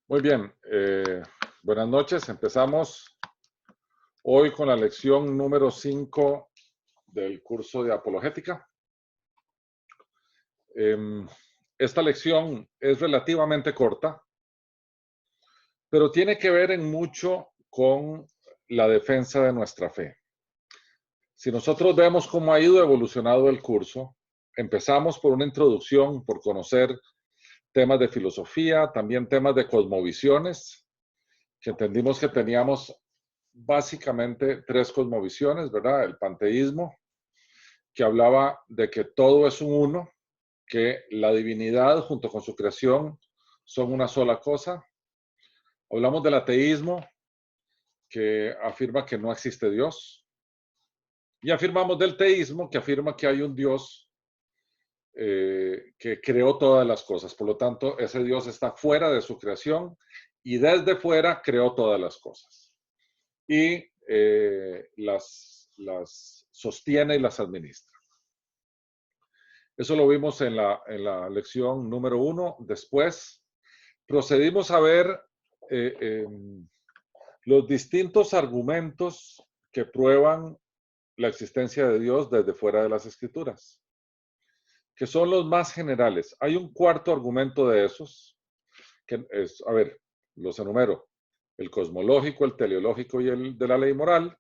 Muy bien, buenas noches. Empezamos hoy con la lección número 5 del curso de apologética. Esta lección es relativamente corta, pero tiene que ver en mucho con la defensa de nuestra fe. Si nosotros vemos cómo ha ido evolucionando el curso, empezamos por una introducción, por conocer temas de filosofía, también temas de cosmovisiones, que entendimos que teníamos básicamente tres cosmovisiones, ¿verdad? El panteísmo, que hablaba de que todo es un uno, que la divinidad junto con su creación son una sola cosa. Hablamos del ateísmo, que afirma que no existe Dios. Y afirmamos del teísmo, que afirma que hay un Dios que creó todas las cosas. Por lo tanto, ese Dios está fuera de su creación y desde fuera creó todas las cosas. Y las sostiene y las administra. Eso lo vimos en la lección número 1. Después procedimos a ver los distintos argumentos que prueban la existencia de Dios desde fuera de las Escrituras, que son los más generales. Hay un cuarto argumento de esos, que es, a ver, los enumero: el cosmológico, el teleológico y el de la ley moral.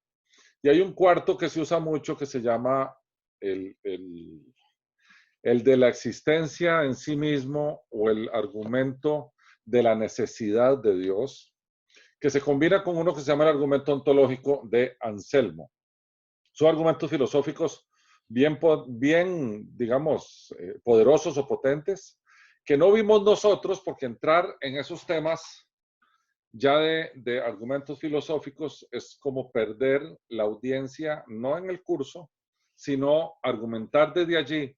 Y hay un cuarto que se usa mucho que se llama el de la existencia en sí mismo, o el argumento de la necesidad de Dios, que se combina con uno que se llama el argumento ontológico de Anselmo. Son argumentos filosóficos bien digamos, poderosos o potentes, que no vimos nosotros, porque entrar en esos temas ya de argumentos filosóficos es como perder la audiencia, no en el curso, sino argumentar desde allí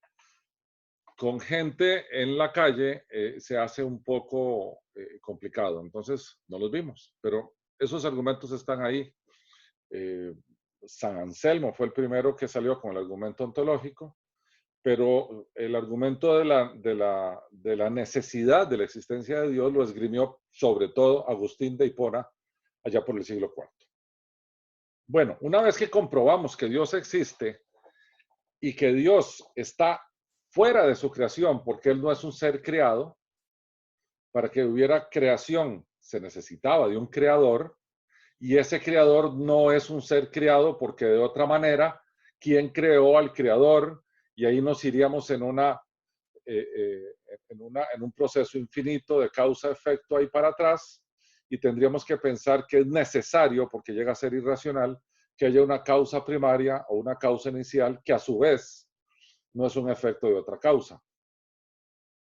con gente en la calle se hace un poco complicado. Entonces, no los vimos, pero esos argumentos están ahí. San Anselmo fue el primero que salió con el argumento ontológico, pero el argumento de la necesidad de la existencia de Dios lo esgrimió sobre todo Agustín de Hipona allá por el siglo IV. Bueno, una vez que comprobamos que Dios existe y que Dios está fuera de su creación, porque Él no es un ser creado, para que hubiera creación se necesitaba de un creador, y ese creador no es un ser creado, porque de otra manera, ¿quién creó al creador? Y ahí nos iríamos en un proceso infinito de causa-efecto ahí para atrás, y tendríamos que pensar que es necesario, porque llega a ser irracional, que haya una causa primaria o una causa inicial que a su vez no es un efecto de otra causa.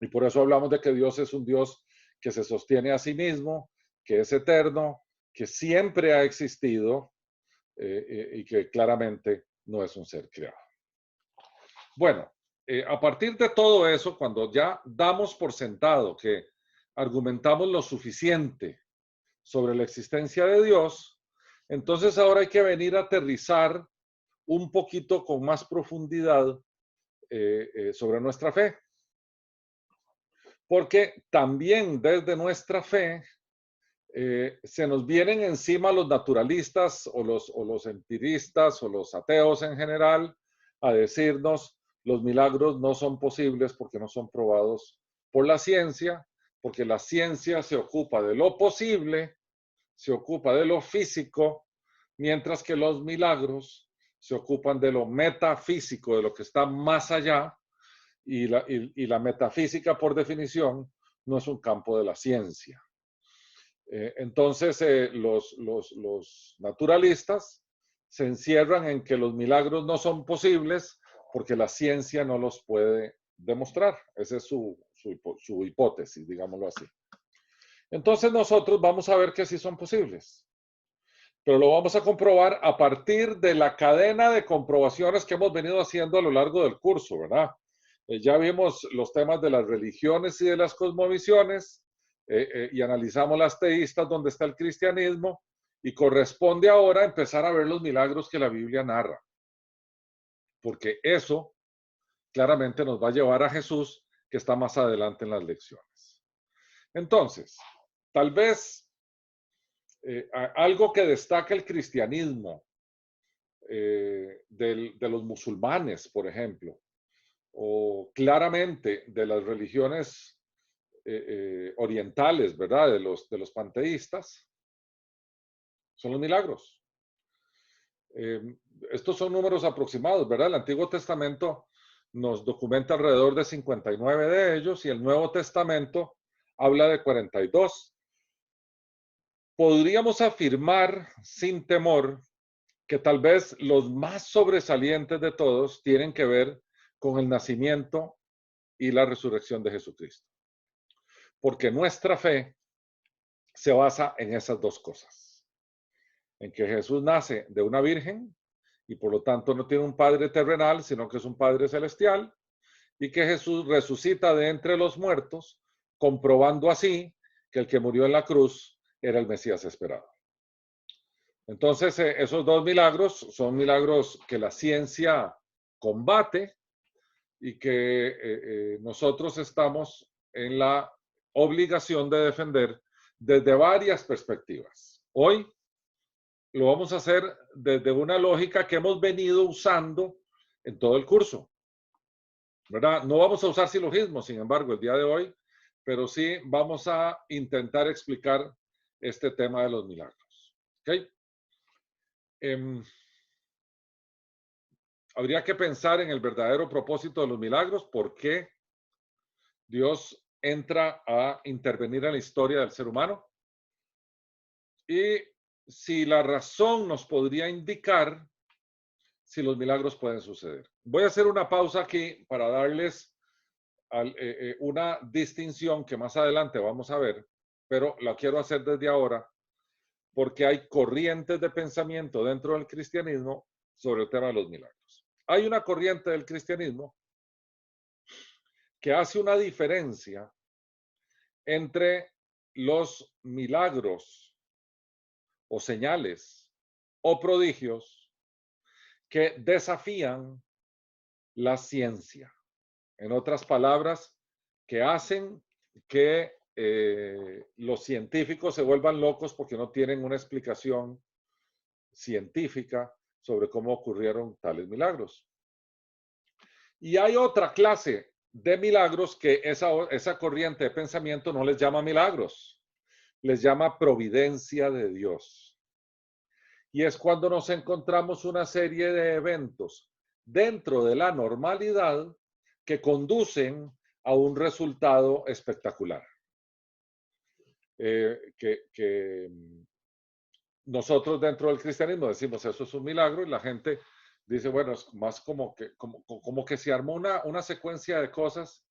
Y por eso hablamos de que Dios es un Dios que se sostiene a sí mismo, que es eterno, que siempre ha existido y que claramente no es un ser creado. Bueno, a partir de todo eso, cuando ya damos por sentado que argumentamos lo suficiente sobre la existencia de Dios, entonces ahora hay que venir a aterrizar un poquito con más profundidad sobre nuestra fe. Porque también desde nuestra fe se nos vienen encima los naturalistas o los empiristas o los ateos en general a decirnos los milagros no son posibles porque no son probados por la ciencia, porque la ciencia se ocupa de lo posible, se ocupa de lo físico, mientras que los milagros se ocupan de lo metafísico, de lo que está más allá, y la metafísica, por definición, no es un campo de la ciencia. Entonces, los naturalistas se encierran en que los milagros no son posibles porque la ciencia no los puede demostrar. Esa es su hipótesis, digámoslo así. Entonces, nosotros vamos a ver que sí son posibles, pero lo vamos a comprobar a partir de la cadena de comprobaciones que hemos venido haciendo a lo largo del curso, ¿verdad? Ya vimos los temas de las religiones y de las cosmovisiones, y analizamos las teístas, donde está el cristianismo, Y corresponde ahora empezar a ver los milagros que la Biblia narra, porque eso claramente nos va a llevar a Jesús, que está más adelante en las lecciones. Entonces, tal vez algo que destaca el cristianismo de los musulmanes, por ejemplo, o claramente de las religiones orientales, ¿verdad? De los panteístas, son los milagros. Estos son números aproximados, ¿verdad? El Antiguo Testamento nos documenta alrededor de 59 de ellos y el Nuevo Testamento habla de 42. Podríamos afirmar sin temor que tal vez los más sobresalientes de todos tienen que ver con el nacimiento y la resurrección de Jesucristo. Porque nuestra fe se basa en esas dos cosas. En que Jesús nace de una virgen y por lo tanto no tiene un padre terrenal, sino que es un padre celestial, y que Jesús resucita de entre los muertos, comprobando así que el que murió en la cruz era el Mesías esperado. Entonces, esos dos milagros son milagros que la ciencia combate y que nosotros estamos en la obligación de defender desde varias perspectivas. Hoy lo vamos a hacer desde una lógica que hemos venido usando en todo el curso, ¿verdad? No vamos a usar silogismos, sin embargo, el día de hoy, pero sí vamos a intentar explicar este tema de los milagros. ¿Ok? Habría que pensar en el verdadero propósito de los milagros, por qué Dios entra a intervenir en la historia del ser humano y si la razón nos podría indicar si los milagros pueden suceder. Voy a hacer una pausa aquí para darles una distinción que más adelante vamos a ver, pero la quiero hacer desde ahora porque hay corrientes de pensamiento dentro del cristianismo sobre el tema de los milagros. Hay una corriente del cristianismo que hace una diferencia entre los milagros o señales o prodigios que desafían la ciencia. En otras palabras, que hacen que los científicos se vuelvan locos porque no tienen una explicación científica sobre cómo ocurrieron tales milagros. Y hay otra clase de milagros que esa corriente de pensamiento no les llama milagros, les llama providencia de Dios. Y es cuando nos encontramos una serie de eventos dentro de la normalidad que conducen a un resultado espectacular. Que nosotros dentro del cristianismo decimos eso es un milagro y la gente dice, bueno, es más como que se armó una secuencia de cosas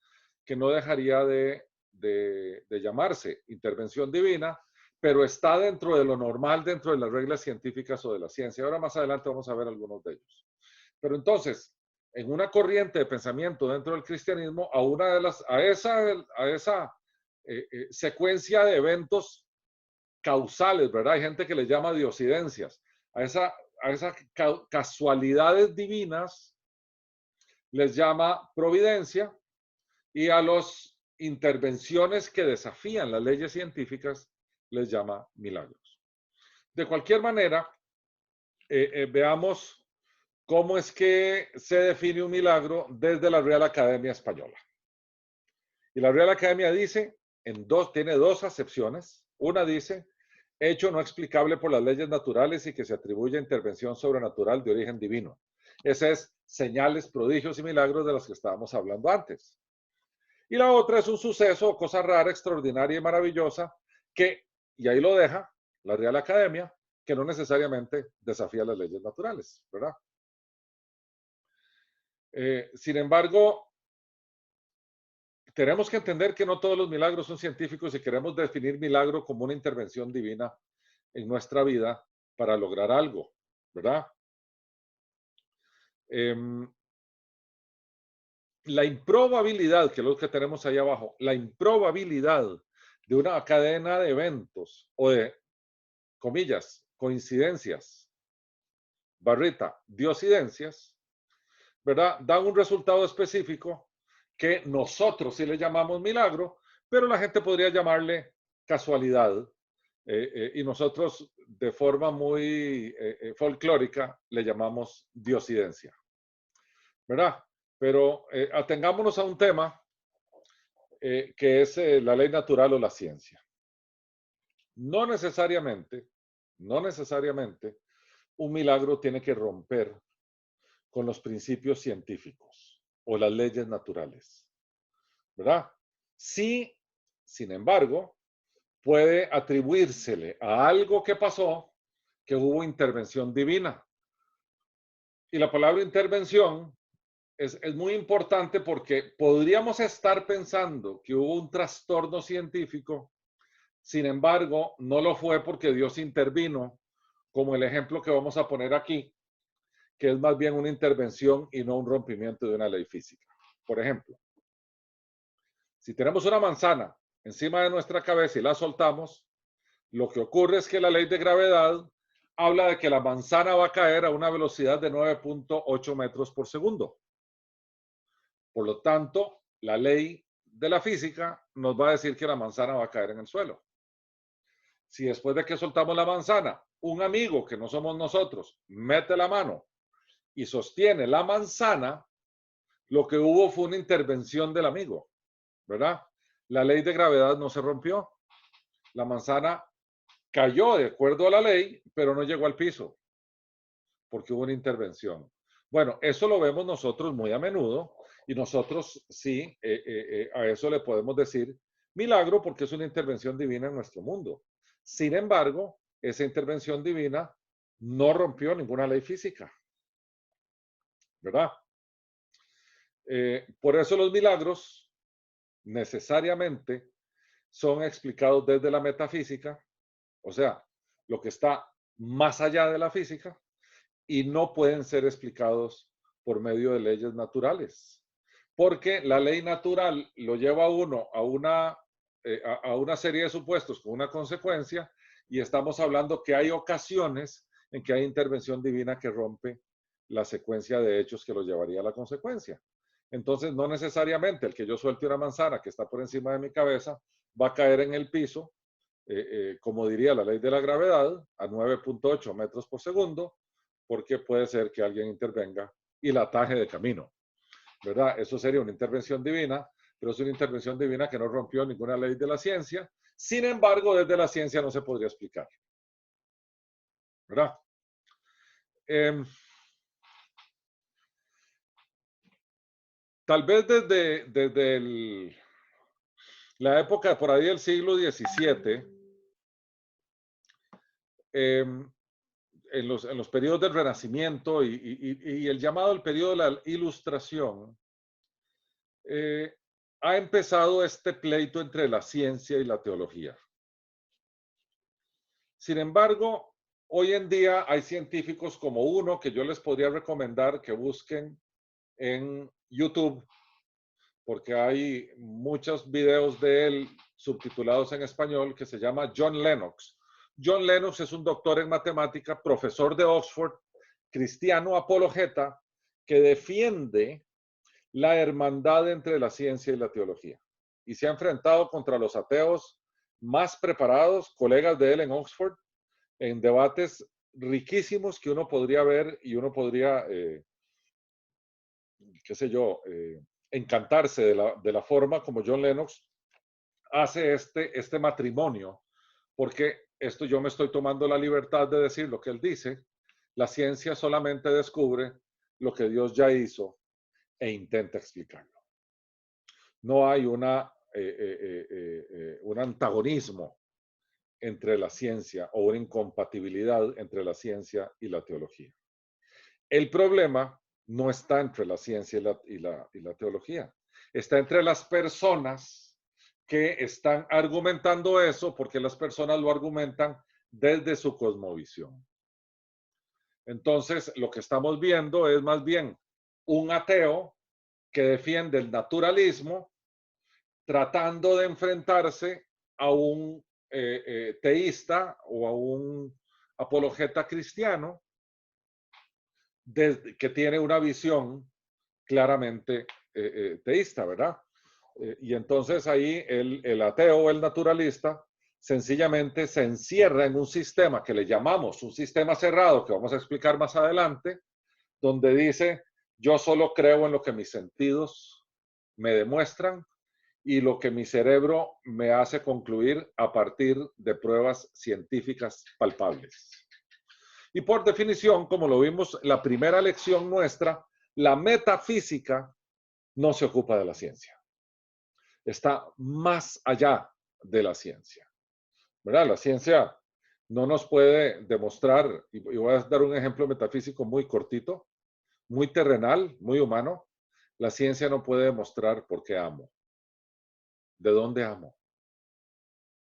que no dejaría de llamarse intervención divina, pero está dentro de lo normal, dentro de las reglas científicas o de la ciencia. Ahora más adelante vamos a ver algunos de ellos. Pero entonces, en una corriente de pensamiento dentro del cristianismo, a esa secuencia de eventos causales, ¿verdad? Hay gente que le llama diosidencias. A esas casualidades divinas les llama providencia y a las intervenciones que desafían las leyes científicas les llama milagros. De cualquier manera, veamos cómo es que se define un milagro desde la Real Academia Española. Y la Real Academia dice, tiene dos acepciones. Una dice, hecho no explicable por las leyes naturales y que se atribuye a intervención sobrenatural de origen divino. Ese es señales, prodigios y milagros de los que estábamos hablando antes. Y la otra es un suceso o cosa rara, extraordinaria y maravillosa que, y ahí lo deja la Real Academia, que no necesariamente desafía las leyes naturales, ¿verdad? Sin embargo, tenemos que entender que no todos los milagros son científicos y queremos definir milagro como una intervención divina en nuestra vida para lograr algo, ¿verdad? La improbabilidad, que es lo que tenemos ahí abajo, la improbabilidad de una cadena de eventos o de, comillas, coincidencias, barrita, diosidencias, ¿verdad? Dan un resultado específico que nosotros sí le llamamos milagro, pero la gente podría llamarle casualidad. Y nosotros de forma muy folclórica le llamamos diosidencia, ¿verdad? Pero atengámonos a un tema que es la ley natural o la ciencia. No necesariamente, no necesariamente, un milagro tiene que romper con los principios científicos o las leyes naturales, ¿verdad? Sí, sin embargo, puede atribuírsele a algo que pasó que hubo intervención divina. Y la palabra intervención es muy importante porque podríamos estar pensando que hubo un trastorno científico, sin embargo, no lo fue porque Dios intervino, como el ejemplo que vamos a poner aquí, que es más bien una intervención y no un rompimiento de una ley física. Por ejemplo, si tenemos una manzana encima de nuestra cabeza y la soltamos, lo que ocurre es que la ley de gravedad habla de que la manzana va a caer a una velocidad de 9.8 metros por segundo. Por lo tanto, la ley de la física nos va a decir que la manzana va a caer en el suelo. Si después de que soltamos la manzana, un amigo que no somos nosotros mete la mano y sostiene la manzana, lo que hubo fue una intervención del amigo, ¿verdad? La ley de gravedad no se rompió. La manzana cayó de acuerdo a la ley, pero no llegó al piso, porque hubo una intervención. Bueno, eso lo vemos nosotros muy a menudo y nosotros sí, a eso le podemos decir milagro porque es una intervención divina en nuestro mundo. Sin embargo, esa intervención divina no rompió ninguna ley física, ¿verdad? Por eso los milagros necesariamente son explicados desde la metafísica, o sea, lo que está más allá de la física, y no pueden ser explicados por medio de leyes naturales. Porque la ley natural lo lleva a uno a una serie de supuestos con una consecuencia, y estamos hablando que hay ocasiones en que hay intervención divina que rompe la secuencia de hechos que lo llevaría a la consecuencia. Entonces, no necesariamente el que yo suelte una manzana que está por encima de mi cabeza va a caer en el piso, como diría la ley de la gravedad, a 9.8 metros por segundo, porque puede ser que alguien intervenga y la ataje de camino, ¿verdad? Eso sería una intervención divina, pero es una intervención divina que no rompió ninguna ley de la ciencia. Sin embargo, desde la ciencia no se podría explicar, ¿verdad? Tal vez desde la época por ahí del siglo XVII, en los periodos del Renacimiento y el llamado el periodo de la Ilustración, ha empezado este pleito entre la ciencia y la teología. Sin embargo, hoy en día hay científicos como uno que yo les podría recomendar que busquen en YouTube, porque hay muchos videos de él subtitulados en español, que se llama John Lennox. John Lennox es un doctor en matemática, profesor de Oxford, cristiano apologeta, que defiende la hermandad entre la ciencia y la teología. Y se ha enfrentado contra los ateos más preparados, colegas de él en Oxford, en debates riquísimos que uno podría ver y uno podría, qué sé yo, encantarse de la forma como John Lennox hace este matrimonio, porque esto yo me estoy tomando la libertad de decir lo que él dice, la ciencia solamente descubre lo que Dios ya hizo e intenta explicarlo. No hay un antagonismo entre la ciencia o una incompatibilidad entre la ciencia y la teología. El problema no está entre la ciencia y la teología, está entre las personas que están argumentando eso, porque las personas lo argumentan desde su cosmovisión. Entonces, lo que estamos viendo es más bien un ateo que defiende el naturalismo tratando de enfrentarse a un teísta o apologeta cristiano que tiene una visión claramente teísta, ¿verdad? Y entonces ahí el ateo o el naturalista sencillamente se encierra en un sistema que le llamamos un sistema cerrado, que vamos a explicar más adelante, donde dice, yo solo creo en lo que mis sentidos me demuestran y lo que mi cerebro me hace concluir a partir de pruebas científicas palpables. Y por definición, como lo vimos en la primera lección nuestra, la metafísica no se ocupa de la ciencia. Está más allá de la ciencia. ¿Verdad? La ciencia no nos puede demostrar, y voy a dar un ejemplo metafísico muy cortito, muy terrenal, muy humano. La ciencia no puede demostrar por qué amo. ¿De dónde amo?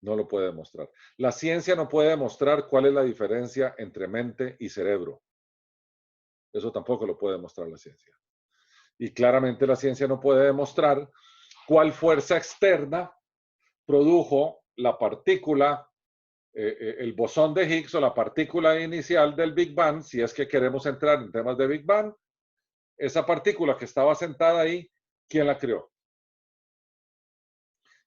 No lo puede demostrar. La ciencia no puede demostrar cuál es la diferencia entre mente y cerebro. Eso tampoco lo puede demostrar la ciencia. Y claramente la ciencia no puede demostrar cuál fuerza externa produjo la partícula, el bosón de Higgs o la partícula inicial del Big Bang, si es que queremos entrar en temas de Big Bang. Esa partícula que estaba sentada ahí, ¿quién la creó?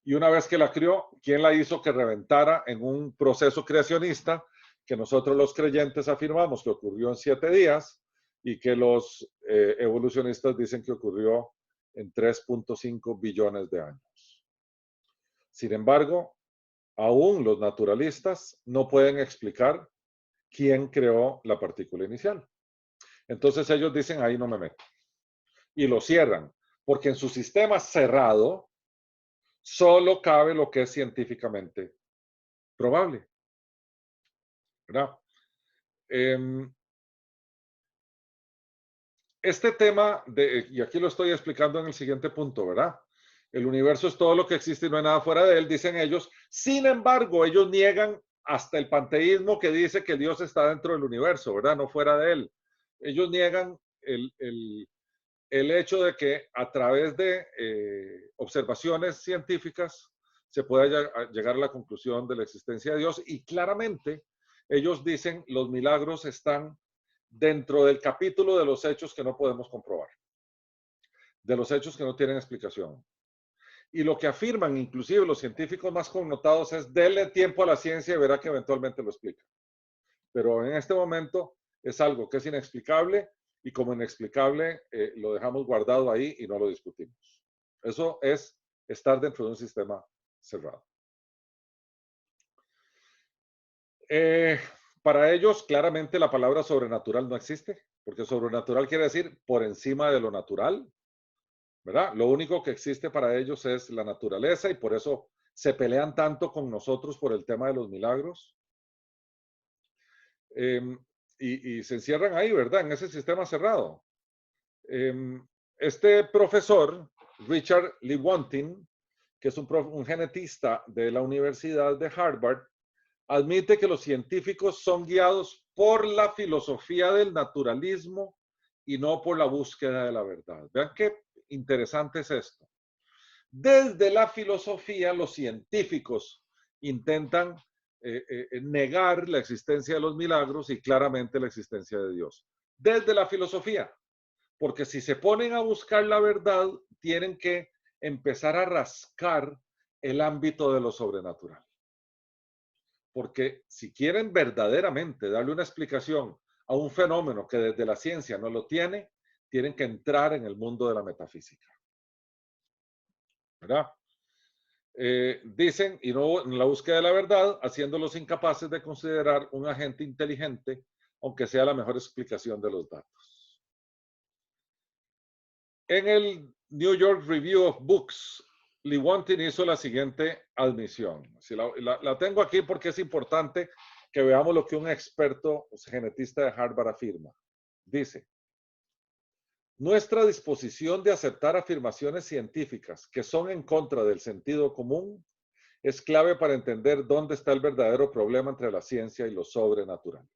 Y una vez que la creó, ¿quién la hizo que reventara en un proceso creacionista que nosotros los creyentes afirmamos que ocurrió en 7 días y que los evolucionistas dicen que ocurrió en 3.5 billones de años? Sin embargo, aún los naturalistas no pueden explicar quién creó la partícula inicial. Entonces ellos dicen, ahí no me meto. Y lo cierran, porque en su sistema cerrado solo cabe lo que es científicamente probable. ¿Verdad? Este tema, y aquí lo estoy explicando en el siguiente punto, ¿verdad? El universo es todo lo que existe y no hay nada fuera de él, dicen ellos. Sin embargo, ellos niegan hasta el panteísmo que dice que Dios está dentro del universo, ¿verdad? No fuera de él. Ellos niegan el hecho de que a través de observaciones científicas se pueda llegar a la conclusión de la existencia de Dios, y claramente ellos dicen los milagros están dentro del capítulo de los hechos que no podemos comprobar, de los hechos que no tienen explicación. Y lo que afirman inclusive los científicos más connotados es denle tiempo a la ciencia y verá que eventualmente lo explica. Pero en este momento es algo que es inexplicable, y como inexplicable lo dejamos guardado ahí y no lo discutimos. Eso es estar dentro de un sistema cerrado. Para ellos, claramente la palabra sobrenatural no existe, porque sobrenatural quiere decir por encima de lo natural, ¿verdad? Lo único que existe para ellos es la naturaleza, y por eso se pelean tanto con nosotros por el tema de los milagros. Y se encierran ahí, ¿verdad? En ese sistema cerrado. Este profesor, Richard Lewontin, que es un genetista de la Universidad de Harvard, admite que los científicos son guiados por la filosofía del naturalismo y no por la búsqueda de la verdad. Vean qué interesante es esto. Desde la filosofía, los científicos intentan negar la existencia de los milagros y claramente la existencia de Dios. Desde la filosofía, porque si se ponen a buscar la verdad, tienen que empezar a rascar el ámbito de lo sobrenatural. Porque si quieren verdaderamente darle una explicación a un fenómeno que desde la ciencia no lo tiene, tienen que entrar en el mundo de la metafísica. ¿Verdad? Dicen, y no en la búsqueda de la verdad, haciéndolos incapaces de considerar un agente inteligente, aunque sea la mejor explicación de los datos. En el New York Review of Books, Lewontin hizo la siguiente admisión. Si la tengo aquí porque es importante que veamos lo que un experto genetista de Harvard afirma. Dice, nuestra disposición de aceptar afirmaciones científicas que son en contra del sentido común es clave para entender dónde está el verdadero problema entre la ciencia y lo sobrenatural.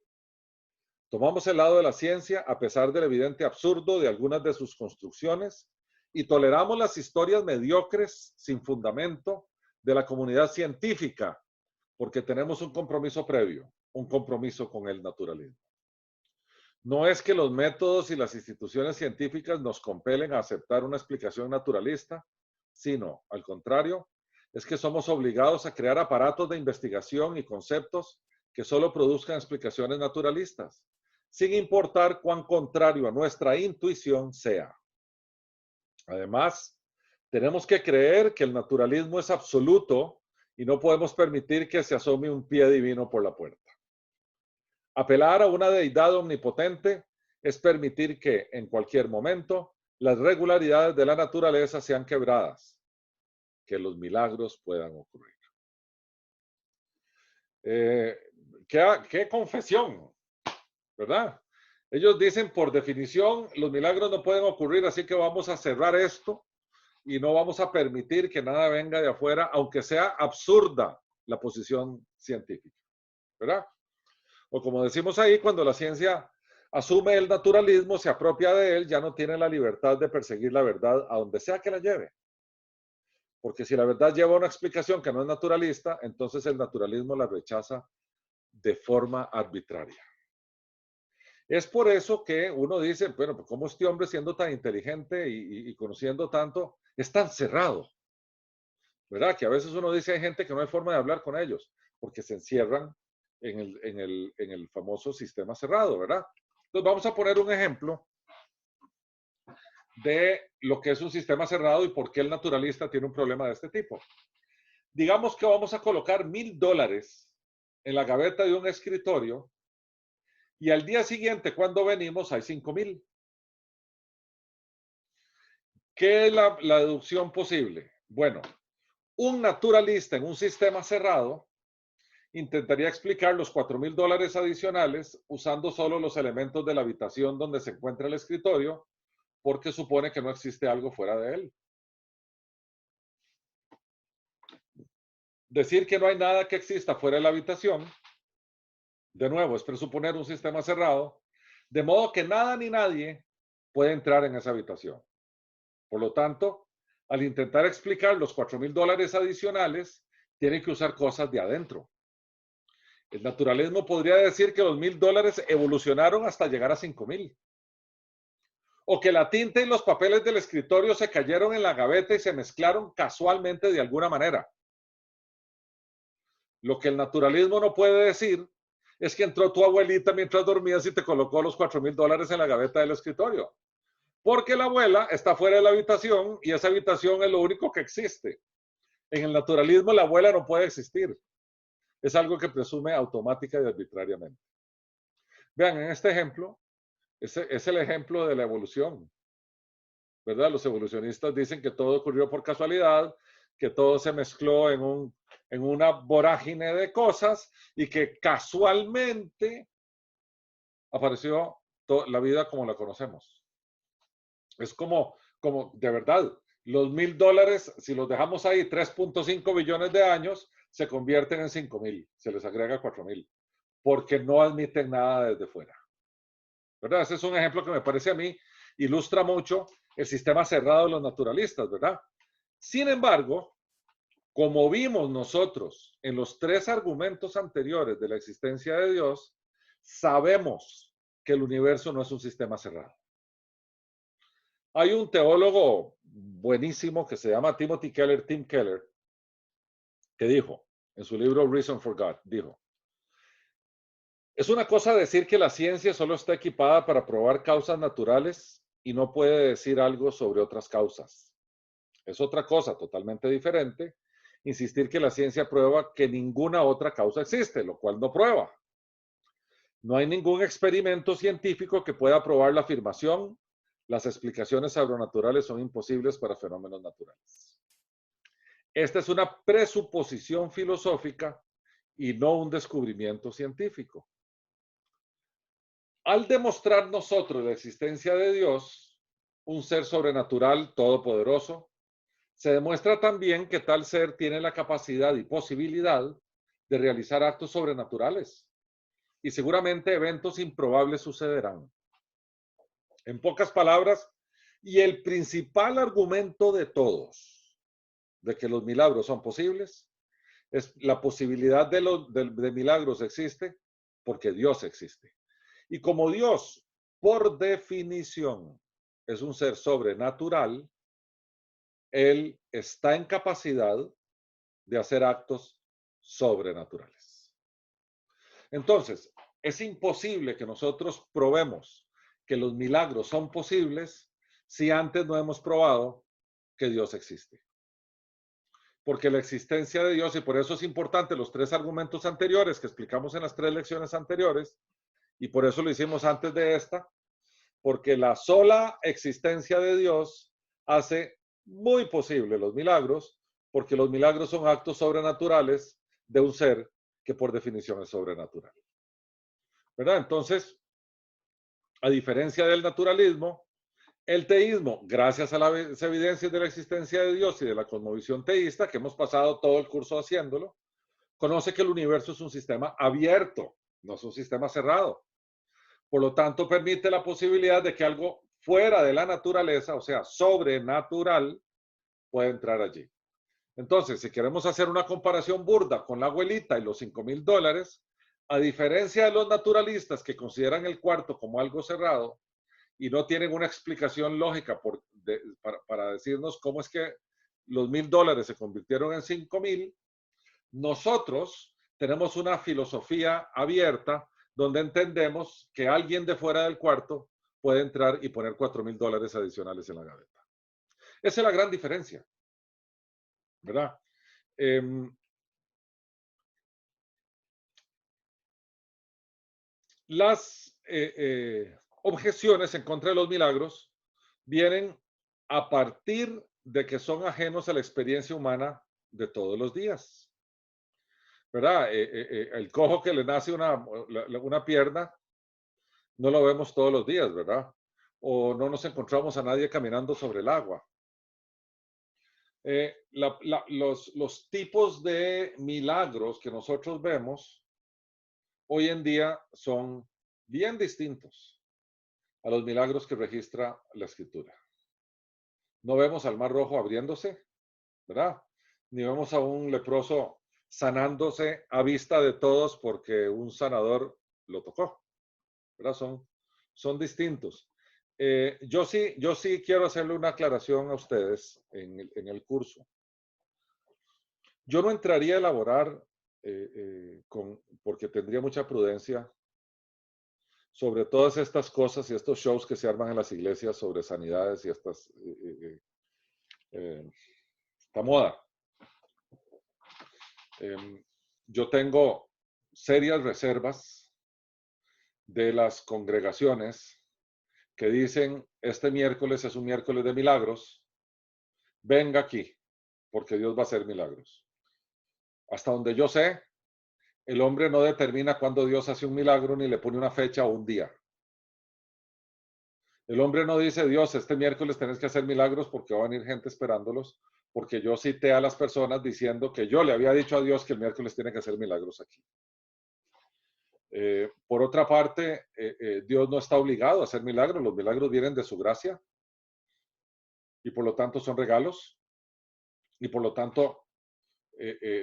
Tomamos el lado de la ciencia a pesar del evidente absurdo de algunas de sus construcciones y toleramos las historias mediocres sin fundamento de la comunidad científica porque tenemos un compromiso previo. un compromiso con el naturalismo. No es que los métodos y las instituciones científicas nos compelen a aceptar una explicación naturalista, sino, al contrario, es que somos obligados a crear aparatos de investigación y conceptos que solo produzcan explicaciones naturalistas, sin importar cuán contrario a nuestra intuición sea. Además, tenemos que creer que el naturalismo es absoluto y no podemos permitir que se asome un pie divino por la puerta. Apelar a una deidad omnipotente es permitir que, en cualquier momento, las regularidades de la naturaleza sean quebradas, que los milagros puedan ocurrir. ¿Qué confesión? ¿Verdad? Ellos dicen, por definición, los milagros no pueden ocurrir, así que vamos a cerrar esto y no vamos a permitir que nada venga de afuera, aunque sea absurda la posición científica. ¿Verdad? O como decimos ahí, cuando la ciencia asume el naturalismo, se apropia de él, ya no tiene la libertad de perseguir la verdad a donde sea que la lleve. Porque si la verdad lleva una explicación que no es naturalista, entonces el naturalismo la rechaza de forma arbitraria. Es por eso que uno dice, bueno, pues ¿cómo este hombre siendo tan inteligente y conociendo tanto, es tan cerrado? ¿Verdad? Que a veces uno dice hay gente que no hay forma de hablar con ellos, porque se encierran en el famoso sistema cerrado, ¿verdad? Entonces vamos a poner un ejemplo de lo que es un sistema cerrado y por qué el naturalista tiene un problema de este tipo. Digamos que vamos a colocar $1000 en la gaveta de un escritorio y al día siguiente, cuando venimos, hay 5000. ¿Qué es la deducción posible? Bueno, un naturalista en un sistema cerrado intentaría explicar los $4000 adicionales usando solo los elementos de la habitación donde se encuentra el escritorio, porque supone que no existe algo fuera de él. Decir que no hay nada que exista fuera de la habitación, de nuevo, es presuponer un sistema cerrado, de modo que nada ni nadie puede entrar en esa habitación. Por lo tanto, al intentar explicar los $4000 adicionales, tienen que usar cosas de adentro. El naturalismo podría decir que los $1000 evolucionaron hasta llegar a 5000. O que la tinta y los papeles del escritorio se cayeron en la gaveta y se mezclaron casualmente de alguna manera. Lo que el naturalismo no puede decir es que entró tu abuelita mientras dormías y te colocó los $4000 en la gaveta del escritorio. Porque la abuela está fuera de la habitación y esa habitación es lo único que existe. En el naturalismo la abuela no puede existir. Es algo que presume automática y arbitrariamente. Vean, en este ejemplo, es el ejemplo de la evolución. ¿Verdad? Los evolucionistas dicen que todo ocurrió por casualidad, que todo se mezcló en una vorágine de cosas y que casualmente apareció la vida como la conocemos. Es como de verdad, los $1000, si los dejamos ahí 3.5 billones de años, se convierten en 5000, se les agrega 4000, porque no admiten nada desde fuera. ¿Verdad? Ese es un ejemplo que me parece a mí ilustra mucho el sistema cerrado de los naturalistas, ¿verdad? Sin embargo, como vimos nosotros en los 3 argumentos anteriores de la existencia de Dios, sabemos que el universo no es un sistema cerrado. Hay un teólogo buenísimo que se llama Tim Keller, que dijo en su libro Reason for God, dijo, es una cosa decir que la ciencia solo está equipada para probar causas naturales y no puede decir algo sobre otras causas. Es otra cosa totalmente diferente insistir que la ciencia prueba que ninguna otra causa existe, lo cual no prueba. No hay ningún experimento científico que pueda probar la afirmación. Las explicaciones sobrenaturales son imposibles para fenómenos naturales. Esta es una presuposición filosófica y no un descubrimiento científico. Al demostrar nosotros la existencia de Dios, un ser sobrenatural todopoderoso, se demuestra también que tal ser tiene la capacidad y posibilidad de realizar actos sobrenaturales y seguramente eventos improbables sucederán. En pocas palabras, y el principal argumento de todos de que los milagros son posibles, es la posibilidad de milagros existe porque Dios existe. Y como Dios, por definición, es un ser sobrenatural, Él está en capacidad de hacer actos sobrenaturales. Entonces, es imposible que nosotros probemos que los milagros son posibles si antes no hemos probado que Dios existe. Porque la existencia de Dios, y por eso es importante los tres argumentos anteriores que explicamos en las tres lecciones anteriores, y por eso lo hicimos antes de esta, porque la sola existencia de Dios hace muy posible los milagros, porque los milagros son actos sobrenaturales de un ser que por definición es sobrenatural. ¿Verdad? Entonces, a diferencia del naturalismo, el teísmo, gracias a las evidencias de la existencia de Dios y de la cosmovisión teísta, que hemos pasado todo el curso haciéndolo, conoce que el universo es un sistema abierto, no es un sistema cerrado. Por lo tanto, permite la posibilidad de que algo fuera de la naturaleza, o sea, sobrenatural, pueda entrar allí. Entonces, si queremos hacer una comparación burda con la abuelita y los $5,000, a diferencia de los naturalistas que consideran el cuarto como algo cerrado y no tienen una explicación lógica para decirnos cómo es que los $1,000 se convirtieron en 5,000, nosotros tenemos una filosofía abierta donde entendemos que alguien de fuera del cuarto puede entrar y poner $4,000 adicionales en la gaveta. Esa es la gran diferencia, ¿verdad? Las objeciones en contra de los milagros vienen a partir de que son ajenos a la experiencia humana de todos los días. ¿Verdad? El cojo que le nace una pierna, no lo vemos todos los días, ¿verdad? O no nos encontramos a nadie caminando sobre el agua. Los tipos de milagros que nosotros vemos hoy en día son bien distintos a los milagros que registra la Escritura. No vemos al Mar Rojo abriéndose, ¿verdad? Ni vemos a un leproso sanándose a vista de todos porque un sanador lo tocó, ¿verdad? Son distintos. Yo sí quiero hacerle una aclaración a ustedes en el curso. Yo no entraría a elaborar, porque tendría mucha prudencia, sobre todas estas cosas y estos shows que se arman en las iglesias sobre sanidades y esta moda. Yo tengo serias reservas de las congregaciones que dicen, este miércoles es un miércoles de milagros, venga aquí, porque Dios va a hacer milagros. Hasta donde yo sé, el hombre no determina cuándo Dios hace un milagro ni le pone una fecha o un día. El hombre no dice, Dios, este miércoles tenés que hacer milagros porque va a venir gente esperándolos, porque yo cité a las personas diciendo que yo le había dicho a Dios que el miércoles tiene que hacer milagros aquí. Por otra parte, Dios no está obligado a hacer milagros, los milagros vienen de su gracia y por lo tanto son regalos y por lo tanto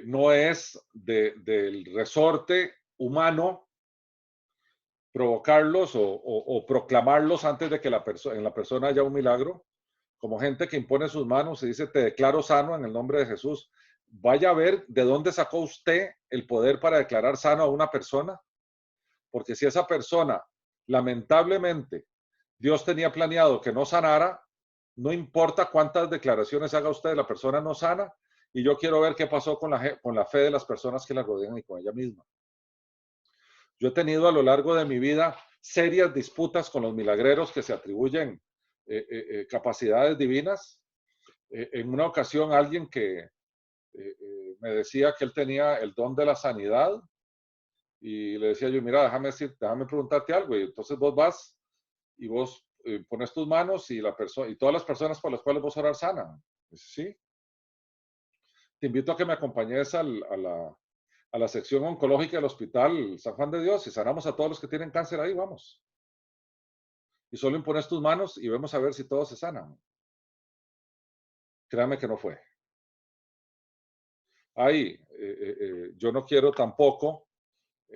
no es del resorte humano provocarlos o proclamarlos antes de que en la persona haya un milagro, como gente que impone sus manos y dice, te declaro sano en el nombre de Jesús. Vaya a ver de dónde sacó usted el poder para declarar sano a una persona, porque si esa persona, lamentablemente, Dios tenía planeado que no sanara, no importa cuántas declaraciones haga usted, la persona no sana, y yo quiero ver qué pasó con la fe de las personas que la rodean y con ella misma. Yo he tenido a lo largo de mi vida serias disputas con los milagreros que se atribuyen capacidades divinas. En una ocasión alguien que me decía que él tenía el don de la sanidad y le decía yo, mira, déjame preguntarte algo. Y entonces vos vas y vos pones tus manos y todas las personas por las cuales vos orar sanan. Dice, sí. Te invito a que me acompañes a la sección oncológica del Hospital San Juan de Dios y sanamos a todos los que tienen cáncer ahí, vamos. Y solo impones tus manos y vemos a ver si todos se sanan. Créame que no fue. Ahí, yo no quiero tampoco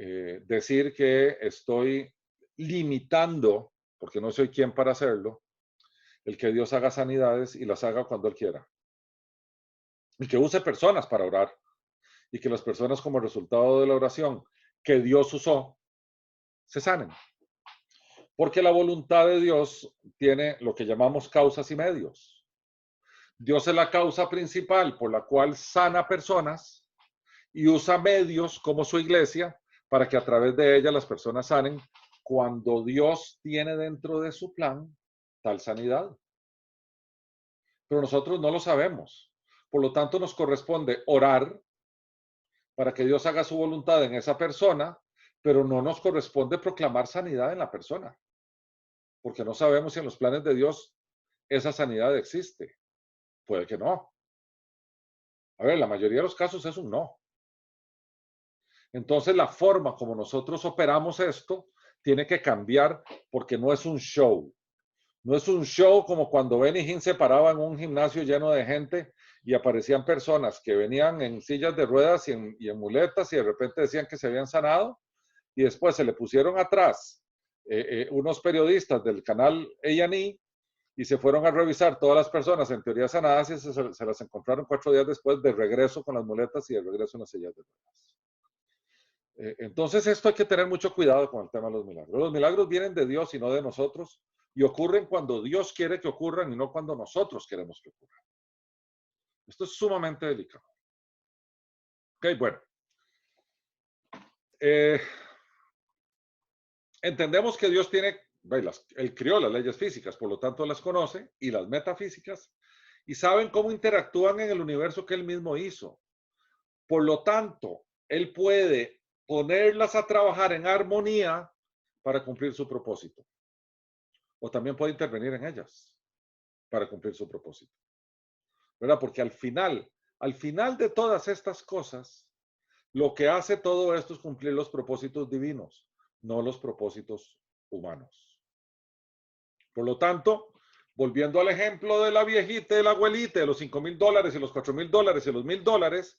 decir que estoy limitando, porque no soy quien para hacerlo, el que Dios haga sanidades y las haga cuando Él quiera. Y que use personas para orar. Y que las personas como resultado de la oración que Dios usó, se sanen. Porque la voluntad de Dios tiene lo que llamamos causas y medios. Dios es la causa principal por la cual sana personas y usa medios como su iglesia para que a través de ella las personas sanen cuando Dios tiene dentro de su plan tal sanidad. Pero nosotros no lo sabemos. Por lo tanto, nos corresponde orar para que Dios haga su voluntad en esa persona, pero no nos corresponde proclamar sanidad en la persona, porque no sabemos si en los planes de Dios esa sanidad existe. Puede que no. A ver, la mayoría de los casos es un no. Entonces, la forma como nosotros operamos esto tiene que cambiar porque no es un show. No es un show como cuando Benny Hinn se paraba en un gimnasio lleno de gente y aparecían personas que venían en sillas de ruedas y en muletas y de repente decían que se habían sanado y después se le pusieron atrás unos periodistas del canal A&E y se fueron a revisar todas las personas en teoría sanadas y se las encontraron 4 días después de regreso con las muletas y de regreso en las sillas de ruedas. Entonces esto hay que tener mucho cuidado con el tema de los milagros. Los milagros vienen de Dios y no de nosotros y ocurren cuando Dios quiere que ocurran y no cuando nosotros queremos que ocurran. Esto es sumamente delicado. Ok, bueno. Entendemos que Dios tiene, Él creó las leyes físicas, por lo tanto las conoce, y las metafísicas, y saben cómo interactúan en el universo que Él mismo hizo. Por lo tanto, Él puede ponerlas a trabajar en armonía para cumplir su propósito. O también puede intervenir en ellas para cumplir su propósito. ¿Verdad? Porque al final de todas estas cosas, lo que hace todo esto es cumplir los propósitos divinos, no los propósitos humanos. Por lo tanto, volviendo al ejemplo de la viejita y de la abuelita, de los $5,000 y los $4,000 y los $1,000,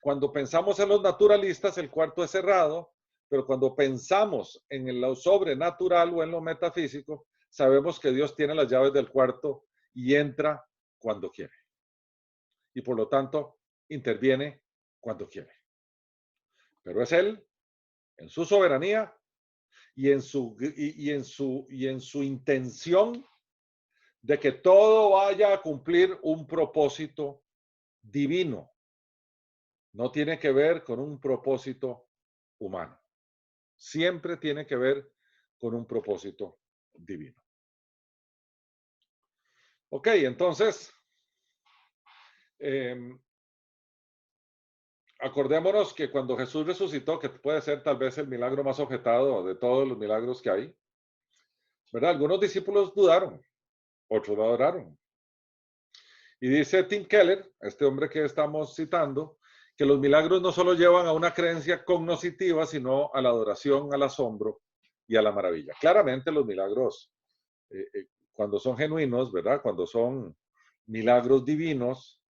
cuando pensamos en los naturalistas, el cuarto es cerrado, pero cuando pensamos en lo sobrenatural o en lo metafísico, sabemos que Dios tiene las llaves del cuarto y entra cuando quiere. Y por lo tanto, interviene cuando quiere. Pero es Él, en su soberanía y en su intención de que todo vaya a cumplir un propósito divino. No tiene que ver con un propósito humano. Siempre tiene que ver con un propósito divino. Ok, entonces, acordémonos que cuando Jesús resucitó, que puede ser tal vez el milagro más objetado de todos los milagros que hay, ¿verdad? Algunos discípulos dudaron, otros lo adoraron. Y dice Tim Keller, este hombre que estamos citando, que los milagros no solo llevan a una creencia cognoscitiva, sino a la adoración, al asombro y a la maravilla. Claramente los milagros, cuando son genuinos, ¿verdad? Cuando son milagros divinos,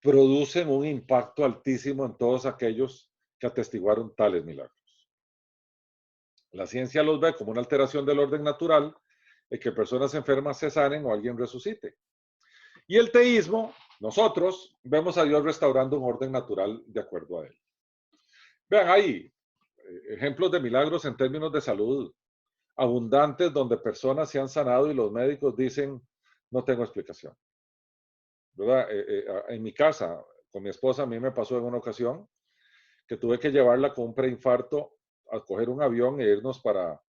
producen un impacto altísimo en todos aquellos que atestiguaron tales milagros. La ciencia los ve como una alteración del orden natural, en que personas enfermas se sanen o alguien resucite. Y el teísmo, nosotros vemos a Dios restaurando un orden natural de acuerdo a él. Vean, hay ejemplos de milagros en términos de salud abundantes donde personas se han sanado y los médicos dicen, no tengo explicación. ¿Verdad? En mi casa, con mi esposa, a mí me pasó en una ocasión que tuve que llevarla con un preinfarto a coger un avión e irnos para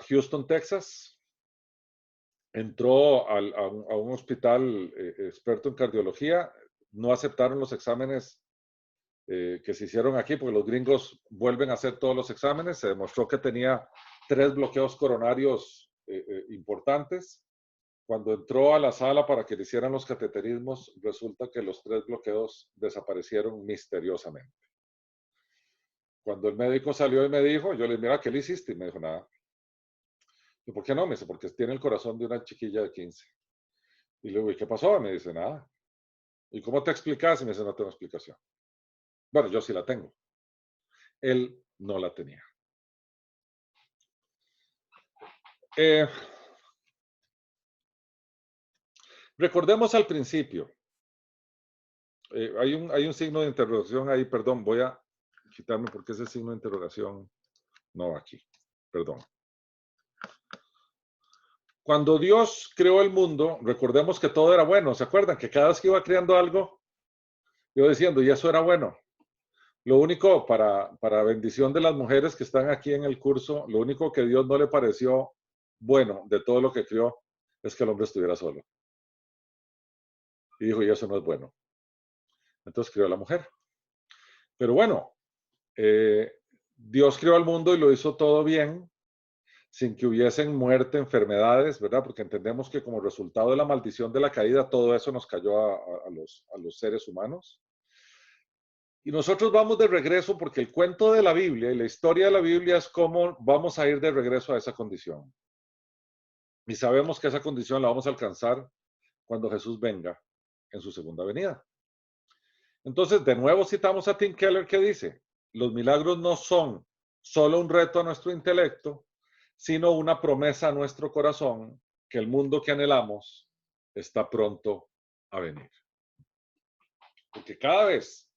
Houston, Texas. Entró a un hospital experto en cardiología, no aceptaron los exámenes que se hicieron aquí, porque los gringos vuelven a hacer todos los exámenes. Se demostró que tenía 3 bloqueos coronarios importantes. Cuando entró a la sala para que le hicieran los cateterismos, resulta que los 3 bloqueos desaparecieron misteriosamente. Cuando el médico salió y me dijo, yo le dije, mira, ¿qué le hiciste? Y me dijo, nada. ¿Y por qué no? Me dice, porque tiene el corazón de una chiquilla de 15. Y le digo, ¿y qué pasó? Me dice, nada. ¿Y cómo te explicas? Y me dice, no tengo explicación. Bueno, yo sí la tengo. él no la tenía. Recordemos al principio. Hay un signo de interrogación ahí, perdón, voy a quitarme porque ese signo de interrogación no va aquí, perdón. Cuando Dios creó el mundo, recordemos que todo era bueno, ¿se acuerdan? Que cada vez que iba creando algo, iba diciendo, y eso era bueno. Lo único, para bendición de las mujeres que están aquí en el curso, lo único que Dios no le pareció bueno de todo lo que creó es que el hombre estuviera solo. Y dijo, y eso no es bueno. Entonces creó a la mujer. Pero bueno, Dios creó al mundo y lo hizo todo bien, sin que hubiesen muerte, enfermedades, ¿verdad? Porque entendemos que como resultado de la maldición de la caída, todo eso nos cayó a los seres humanos. Y nosotros vamos de regreso porque el cuento de la Biblia y la historia de la Biblia es cómo vamos a ir de regreso a esa condición. Y sabemos que esa condición la vamos a alcanzar cuando Jesús venga en su segunda venida. Entonces, de nuevo citamos a Tim Keller que dice, los milagros no son solo un reto a nuestro intelecto, sino una promesa a nuestro corazón que el mundo que anhelamos está pronto a venir. Porque cada vez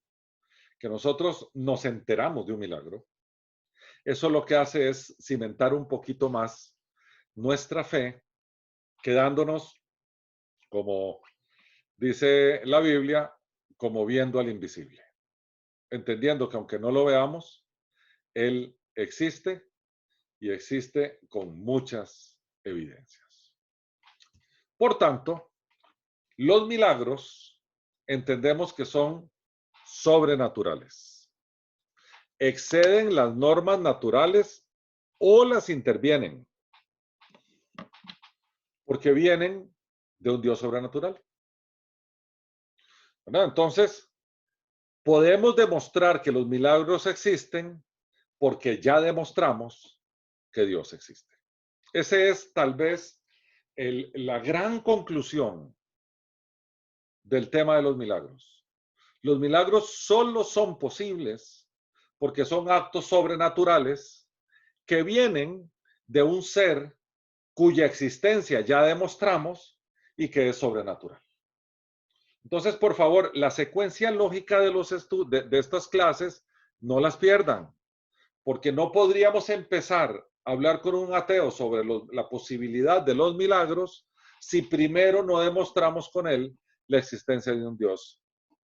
que nosotros nos enteramos de un milagro, eso lo que hace es cimentar un poquito más nuestra fe, quedándonos, como dice la Biblia, como viendo al invisible, entendiendo que aunque no lo veamos, Él existe y existe con muchas evidencias. Por tanto, los milagros entendemos que son sobrenaturales. Exceden las normas naturales o las intervienen, porque vienen de un Dios sobrenatural. ¿Verdad? Entonces, podemos demostrar que los milagros existen porque ya demostramos que Dios existe. Ese es tal vez la gran conclusión del tema de los milagros. Los milagros solo son posibles porque son actos sobrenaturales que vienen de un ser cuya existencia ya demostramos y que es sobrenatural. Entonces, por favor, la secuencia lógica de estas clases no las pierdan, porque no podríamos empezar a hablar con un ateo sobre la posibilidad de los milagros si primero no demostramos con él la existencia de un Dios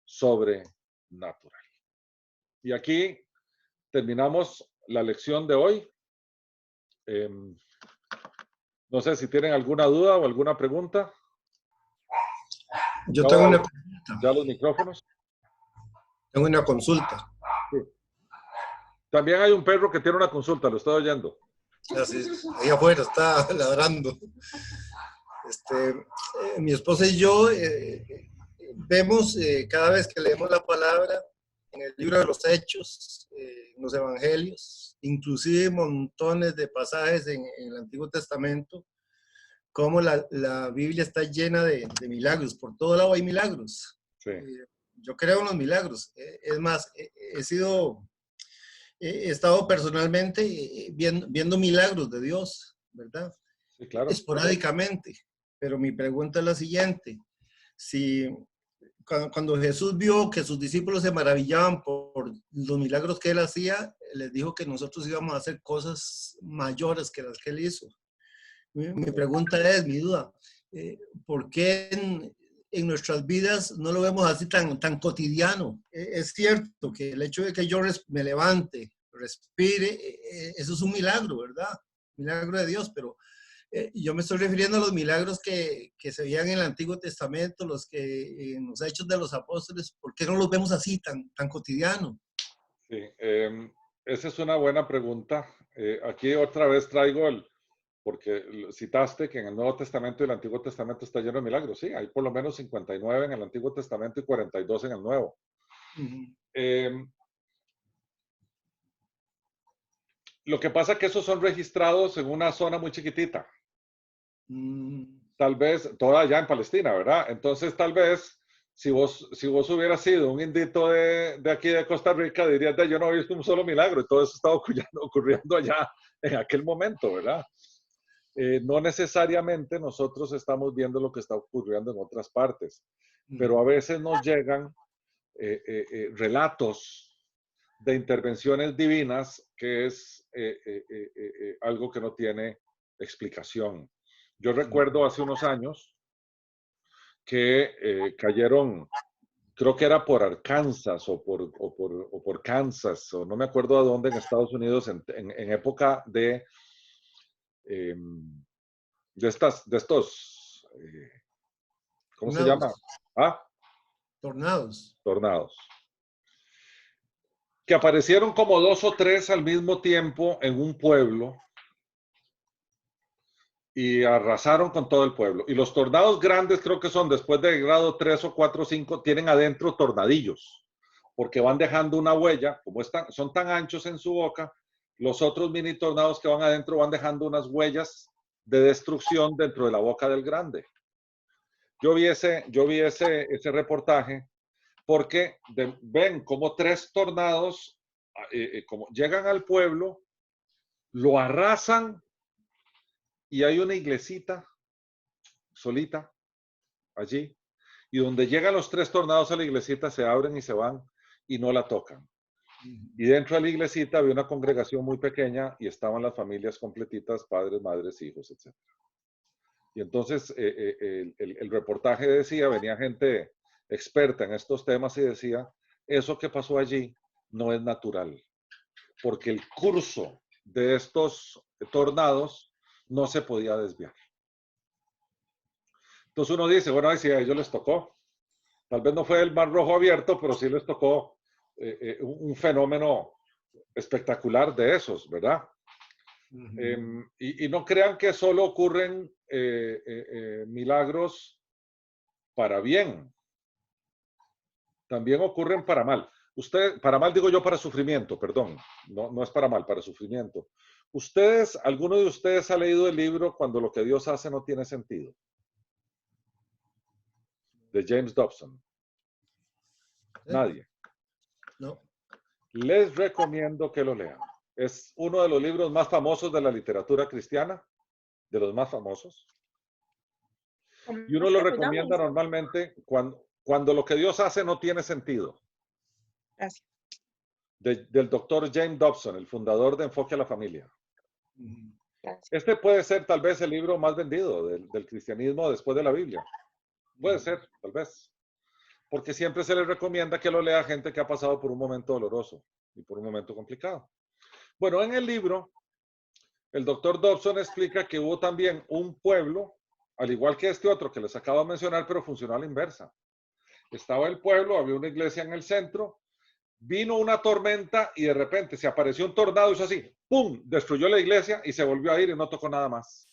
sobrenatural. Y aquí terminamos la lección de hoy. No sé si tienen alguna duda o alguna pregunta. Yo tengo una pregunta. Ya los micrófonos. Tengo una consulta. Sí. También hay un perro que tiene una consulta, lo estoy oyendo. Así, ahí afuera está ladrando. Mi esposa y yo vemos cada vez que leemos la palabra en el libro de los Hechos, en los Evangelios, inclusive montones de pasajes en el Antiguo Testamento, cómo la Biblia está llena de milagros. Por todo lado hay milagros. Sí. Yo creo en los milagros. Es más, he estado personalmente viendo milagros de Dios, ¿verdad? Sí, claro. Esporádicamente. Pero mi pregunta es la siguiente. Si cuando Jesús vio que sus discípulos se maravillaban por los milagros que él hacía, les dijo que nosotros íbamos a hacer cosas mayores que las que él hizo. Mi pregunta es, mi duda, ¿por qué en nuestras vidas no lo vemos así tan cotidiano? Es cierto que el hecho de que yo me levante, respire, eso es un milagro, ¿verdad? Milagro de Dios, pero yo me estoy refiriendo a los milagros que se veían en el Antiguo Testamento, los que en los Hechos de los Apóstoles. ¿Por qué no los vemos así, tan cotidiano? Sí, esa es una buena pregunta. Aquí otra vez traigo porque citaste que en el Nuevo Testamento y el Antiguo Testamento está lleno de milagros. Sí, hay por lo menos 59 en el Antiguo Testamento y 42 en el Nuevo. Lo que pasa es que esos son registrados en una zona muy chiquitita. Tal vez, toda allá en Palestina, ¿verdad? Entonces, tal vez si vos hubieras sido un indito de aquí de Costa Rica, dirías, yo no he visto un solo milagro y todo eso estaba ocurriendo allá en aquel momento, ¿verdad? No necesariamente nosotros estamos viendo lo que está ocurriendo en otras partes, pero a veces nos llegan relatos de intervenciones divinas que es algo que no tiene explicación. Yo recuerdo hace unos años que cayeron, creo que era por Arkansas o por Kansas, o no me acuerdo a dónde en Estados Unidos, en época eh, de estos, ¿cómo se llama? Tornados. Ah, Tornados. tornados. Que aparecieron como 2 o 3 al mismo tiempo en un pueblo y arrasaron con todo el pueblo. Y los tornados grandes creo que son después de grado 3 o 4 o 5, tienen adentro tornadillos, porque van dejando una huella, como son tan anchos en su boca, los otros mini tornados que van adentro van dejando unas huellas de destrucción dentro de la boca del grande. Yo vi ese reportaje porque ven como 3 tornados como llegan al pueblo, lo arrasan y hay una iglesita solita allí, y donde llegan los 3 tornados a la iglesita se abren y se van y no la tocan. Y dentro de la iglesita había una congregación muy pequeña y estaban las familias completitas, padres, madres, hijos, etc. Y entonces el reportaje decía, venía gente experta en estos temas y decía, eso que pasó allí no es natural, porque el curso de estos tornados no se podía desviar. Entonces uno dice, bueno, si a ellos les tocó, tal vez no fue el Mar Rojo abierto, pero sí les tocó un fenómeno espectacular de esos, ¿verdad? Y no crean que solo ocurren milagros para bien, también ocurren para mal. Para mal digo yo para sufrimiento, perdón, no es para mal, para sufrimiento. ¿Alguno de ustedes ha leído el libro Cuando lo que Dios hace no tiene sentido? De James Dobson. Nadie. No. Les recomiendo que lo lean. Es uno de los libros más famosos de la literatura cristiana, de los más famosos. Y uno lo recomienda normalmente cuando lo que Dios hace no tiene sentido. Gracias. Del doctor James Dobson, el fundador de Enfoque a la Familia. Gracias. Este puede ser tal vez el libro más vendido del cristianismo después de la Biblia. Puede ser, tal vez. Porque siempre se les recomienda que lo lea gente que ha pasado por un momento doloroso y por un momento complicado. Bueno, en el libro, el doctor Dobson explica que hubo también un pueblo, al igual que este otro que les acabo de mencionar, pero funcionó a la inversa. Estaba el pueblo, había una iglesia en el centro, vino una tormenta y de repente se apareció un tornado y hizo así, ¡pum!, destruyó la iglesia y se volvió a ir y no tocó nada más.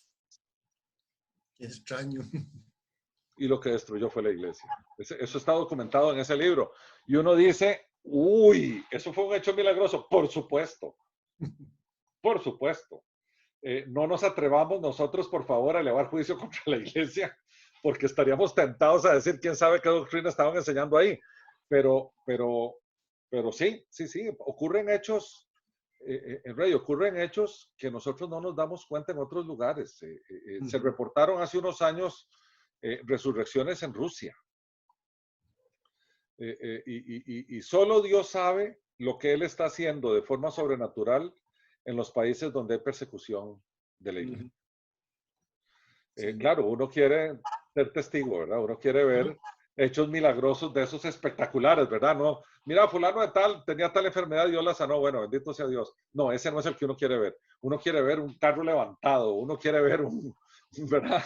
Qué extraño. Y lo que destruyó fue la iglesia. Eso está documentado en ese libro. Y uno dice, uy, eso fue un hecho milagroso. Por supuesto. Por supuesto. No nos atrevamos nosotros, por favor, a elevar juicio contra la iglesia, porque estaríamos tentados a decir quién sabe qué doctrina estaban enseñando ahí. Pero sí, ocurren hechos, ocurren hechos que nosotros no nos damos cuenta en otros lugares. Se reportaron hace unos años resurrecciones en Rusia. Y solo Dios sabe lo que Él está haciendo de forma sobrenatural en los países donde hay persecución de la iglesia. Claro, uno quiere ser testigo, ¿verdad? Uno quiere ver hechos milagrosos de esos espectaculares, ¿verdad? No, mira, fulano de tal tenía tal enfermedad y Dios la sanó, bueno, bendito sea Dios. No, ese no es el que uno quiere ver. Uno quiere ver un carro levantado, uno quiere ver ¿verdad?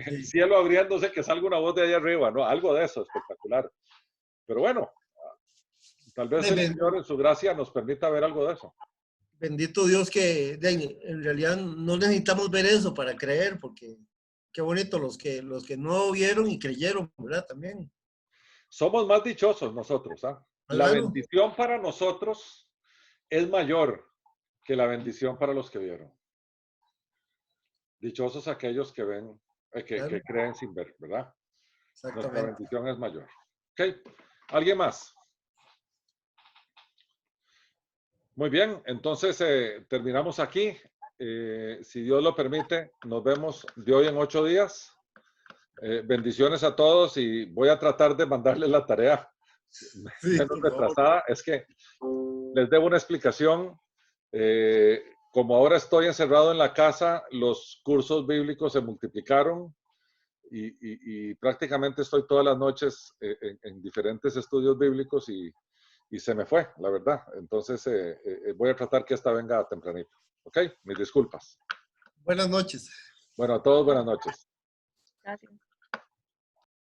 El cielo abriéndose, que salga una voz de allá arriba, ¿no? Algo de eso espectacular. Pero bueno, tal vez el Señor en su gracia nos permita ver algo de eso. Bendito Dios que en realidad no necesitamos ver eso para creer, porque qué bonito los que no vieron y creyeron, ¿verdad? También. Somos más dichosos nosotros, ¿ah? La bendición para nosotros es mayor que la bendición para los que vieron. Dichosos aquellos que ven, que creen sin ver, ¿verdad? Nuestra bendición es mayor. Ok. ¿Alguien más? Muy bien, entonces terminamos aquí. Si Dios lo permite, nos vemos de hoy en 8 días. Bendiciones a todos y voy a tratar de mandarles la tarea Sí, menos por favor. retrasada. Es que les debo una explicación. Como ahora estoy encerrado en la casa, los cursos bíblicos se multiplicaron y prácticamente estoy todas las noches en diferentes estudios bíblicos y se me fue, la verdad. Entonces voy a tratar que esta venga tempranito. ¿Ok? Mis disculpas. Buenas noches. Bueno, a todos buenas noches. Gracias.